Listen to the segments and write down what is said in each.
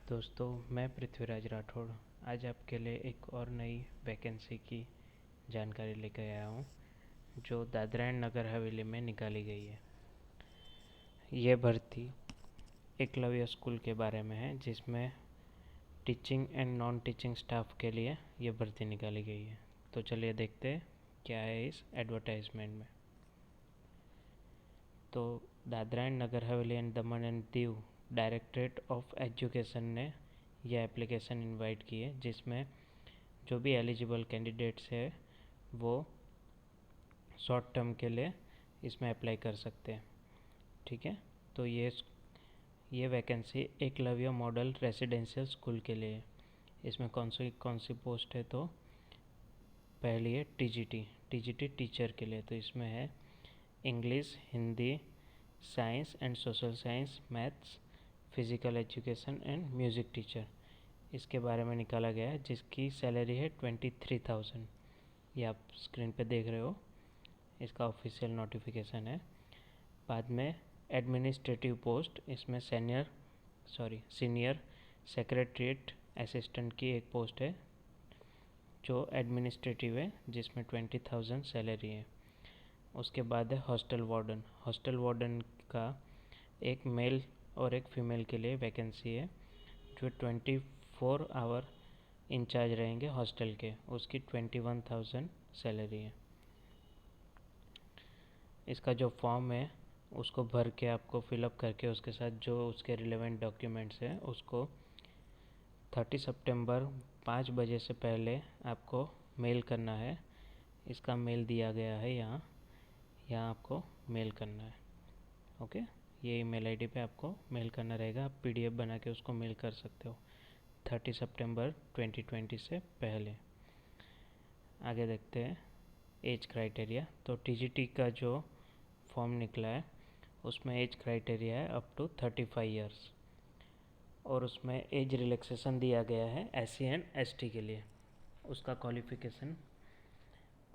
दोस्तों, मैं पृथ्वीराज राठौड़ आज आपके लिए एक और नई वैकेंसी की जानकारी लेकर आया हूँ जो दादरा एंड नगर हवेली में निकाली गई है। ये भर्ती एकलव्य स्कूल के बारे में है जिसमें teaching and non teaching staff के लिए ये भर्ती निकाली गई है। तो चलिए देखते हैं क्या है इस एडवर्टाइजमेंट में। तो Dadra and Nagar Haveli and Daman and Diu directorate of education ने यह एप्लीकेशन इनवाइट की है जिसमें जो भी एलिजिबल कैंडिडेट्स है वो शॉर्ट टर्म के लिए इसमें अप्लाई कर सकते हैं। ठीक है, तो ये vacancy Eklavya model residential school के लिए है। इसमें कौन सी पोस्ट है, तो पहली है टीजीटी टीचर के लिए। तो इसमें है English, Hindi, science and social science, maths, physical education and music teacher. इसके बारे में निकाला गया है जिसकी सैलरी है 23,000। ये आप स्क्रीन पे देख रहे हो, इसका ऑफिशियल नोटिफिकेशन है। बाद में एडमिनिस्ट्रेटिव पोस्ट, इसमें सीनियर सेक्रेटरीट असिस्टेंट की एक पोस्ट है जो एडमिनिस्ट्रेटिव है जिसमें 20,000 सैलरी है। उसके बाद है हॉस्टल वार्डन का एक मेल और एक फीमेल के लिए वैकेंसी है जो 24 आवर इंचार्ज रहेंगे हॉस्टल के। उसकी 21,000 सैलरी है। इसका जो फॉर्म है उसको भर के आपको फिलअप करके उसके साथ जो उसके रिलेवेंट डॉक्यूमेंट्स हैं उसको 30 सितंबर 5 बजे से पहले आपको मेल करना है। इसका मेल दिया गया है यहाँ आपको मेल करना है। ओके, ये ईमेल आईडी पे आपको मेल करना रहेगा। आप पीडीएफ बना के उसको मेल कर सकते हो 30 सितंबर 2020 से पहले। आगे देखते हैं एज क्राइटेरिया। तो टीजीटी का जो फॉर्म निकला है उसमें एज क्राइटेरिया है अप टू 35 इयर्स और उसमें एज रिलैक्सेशन दिया गया है एससी एंड एसटी के लिए। उसका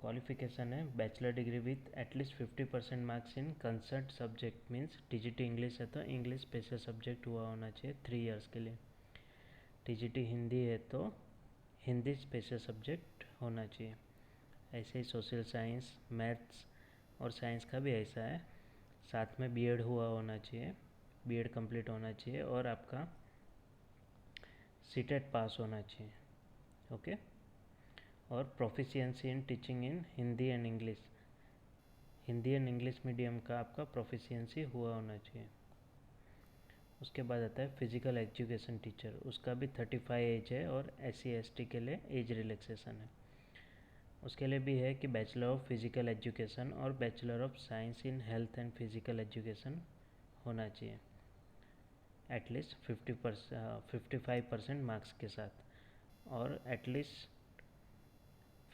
क्वालिफिकेशन है bachelor degree with at least 50% marks in concert subject. Means TGT English है तो इंग्लिश स्पेशल सब्जेक्ट हुआ होना चाहिए 3 इयर्स के लिए। टीजीटी हिंदी है तो हिंदी स्पेशल सब्जेक्ट होना चाहिए। ऐसे ही सोशल साइंस, मैथ्स और साइंस का भी ऐसा है। साथ में बीएड हुआ होना चाहिए, बीएड कंप्लीट होना चाहिए और आपका सीटेट पास होना चाहिए। ओके, और proficiency in teaching in Hindi and English medium का आपका प्रोफिशिएंसी हुआ होना चाहिए। उसके बाद आता है फिजिकल एजुकेशन टीचर, उसका भी 35 एज है और SC ST के लिए एज रिलैक्सेशन है। उसके लिए भी है कि बैचलर ऑफ फिजिकल एजुकेशन और bachelor of science in health and physical education होना चाहिए एटलीस्ट 55% मार्क्स के साथ, और एटलीस्ट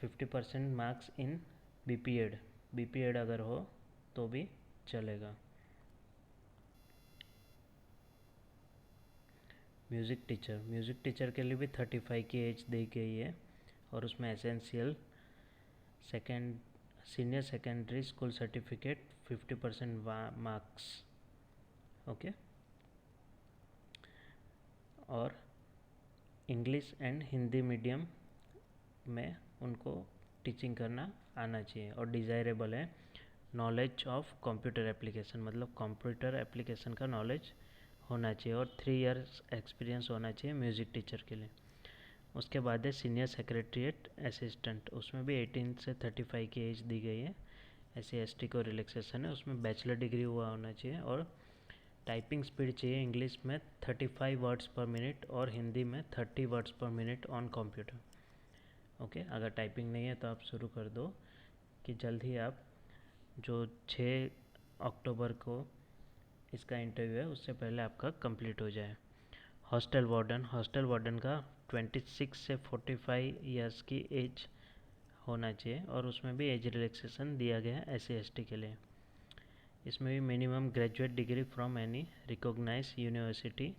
50% मार्क्स इन बीपीएड अगर हो तो भी चलेगा। म्यूज़िक टीचर के लिए भी 35 की एज दी गई है और उसमें essential senior secondary school certificate 50% marks. Okay, और इंग्लिश एंड हिंदी मीडियम में उनको टीचिंग करना आना चाहिए। और डिज़ायरेबल है नॉलेज ऑफ कंप्यूटर एप्लीकेशन, मतलब कंप्यूटर एप्लीकेशन का नॉलेज होना चाहिए और 3 इयर्स एक्सपीरियंस होना चाहिए म्यूज़िक टीचर के लिए। उसके बाद है सीनियर सेक्रेटरीट असिस्टेंट, उसमें भी 18 से 35 की एज दी गई है। SC ST को रिलैक्सेशन है, उसमें बैचलर डिग्री हुआ होना चाहिए और टाइपिंग स्पीड चाहिए इंग्लिश में 35 वर्ड्स पर मिनट और हिंदी में 30 वर्ड्स पर मिनट ऑन कंप्यूटर। ओके, अगर टाइपिंग नहीं है तो आप शुरू कर दो कि जल्द ही आप जो 6 अक्टूबर को इसका इंटरव्यू है उससे पहले आपका कंप्लीट हो जाए। हॉस्टल वार्डन का 26 से 45 इयर्स की एज होना चाहिए और उसमें भी एज रिलैक्सेशन दिया गया है SC ST के लिए। इसमें भी minimum graduate degree from any recognise university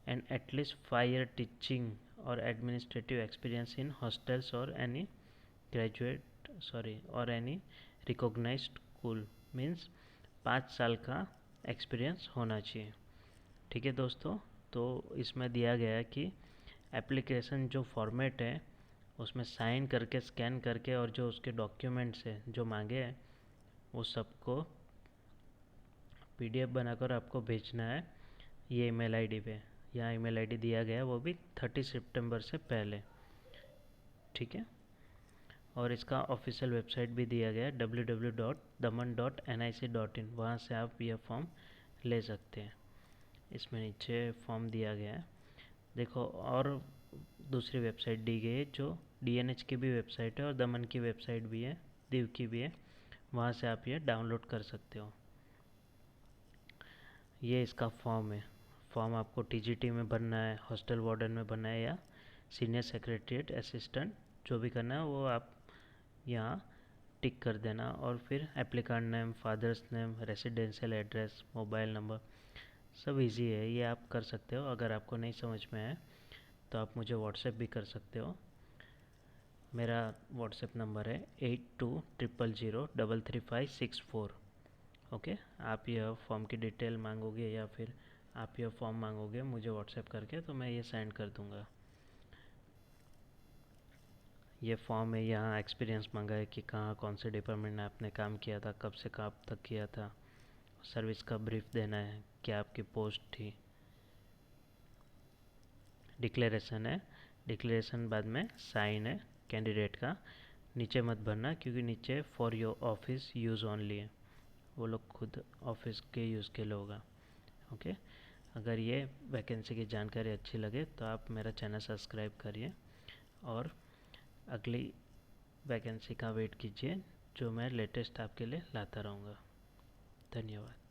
and at least 5 year teaching और एडमिनिस्ट्रेटिव एक्सपीरियंस इन हॉस्टल्स और एनी रिकॉग्नाइज स्कूल। मीन्स 5 साल का एक्सपीरियंस होना चाहिए। ठीक है दोस्तों, तो इसमें दिया गया है कि एप्लीकेशन जो फॉर्मेट है उसमें साइन करके स्कैन करके और जो उसके डॉक्यूमेंट्स हैं जो मांगे हैं वो सबको पीडीएफ बनाकर आपको भेजना है ये ईमेल आईडी पे। यहाँ ईमेल आईडी दिया गया है वो भी 30 सितंबर से पहले, ठीक है। और इसका ऑफिशियल वेबसाइट भी दिया गया है www.daman.nic.in, वहाँ से आप यह फॉर्म ले सकते हैं। इसमें नीचे फॉर्म दिया गया है, देखो। और दूसरी वेबसाइट दी गई है जो डीएनएच की भी वेबसाइट है और दमन की वेबसाइट भी है, दीव की भी है, वहाँ से आप ये डाउनलोड कर सकते हो। ये इसका फॉर्म है। फॉर्म आपको टीजीटी में भरना है, हॉस्टल वार्डन में भरना है, या सीनियर सेक्रेटरीट असिस्टेंट जो भी करना है वो आप यहाँ टिक कर देना। और फिर applicant name, father's name, residential address, mobile number, सब इजी है, ये आप कर सकते हो। अगर आपको नहीं समझ में आए तो आप मुझे व्हाट्सएप भी कर सकते हो। मेरा व्हाट्सएप नंबर है 8200033564। ओके, आप यह फॉर्म की डिटेल मांगोगे या फिर आप यह फॉर्म मांगोगे मुझे व्हाट्सएप करके, तो मैं ये सेंड कर दूँगा। ये फॉर्म है, यहाँ एक्सपीरियंस मांगा है कि कहाँ कौन से डिपार्टमेंट में आपने काम किया था, कब से कब तक किया था, सर्विस का ब्रीफ देना है, क्या आपकी पोस्ट थी। डिक्लेरेशन है, डिक्लेरेशन बाद में साइन है कैंडिडेट का, नीचे मत भरना क्योंकि नीचे for your office use only है, वो लोग खुद ऑफिस के यूज़ के लिए होगा। ओके, अगर ये वैकेंसी की जानकारी अच्छी लगे तो आप मेरा चैनल सब्सक्राइब करिए और अगली वैकेंसी का वेट कीजिए जो मैं लेटेस्ट आपके लिए लाता रहूँगा। धन्यवाद।